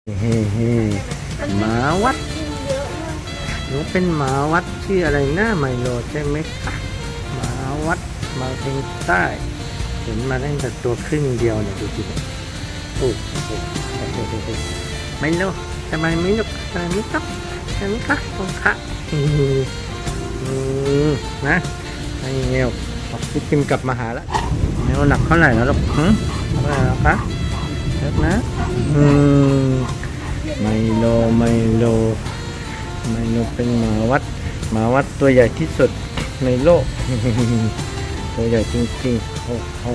เฮ้เฮ้หมาวัดหนูเป็นหมาวัดชื่ออะไรนะไมโลใช่ไหมคะหมาวัดมาเพียงใต้เห็นมาตั้งแต่ตัวครึ่งเดียวเนี่ยดูสิโอ้โหไมโลทำไมไม่ลุกทำไมไม่ต้องทำไมคะตรงคะนะไอเมลบอกพี่พิมกลับมาหาแล้วเมลหนักเท่าไหร่แล้วลูกเท่าไหร่แล้วคะเยอะนะไมโลเป็นหมาวัดตัวใหญ่ที่สุดในโลก ตัวใหญ่จริงๆโอ้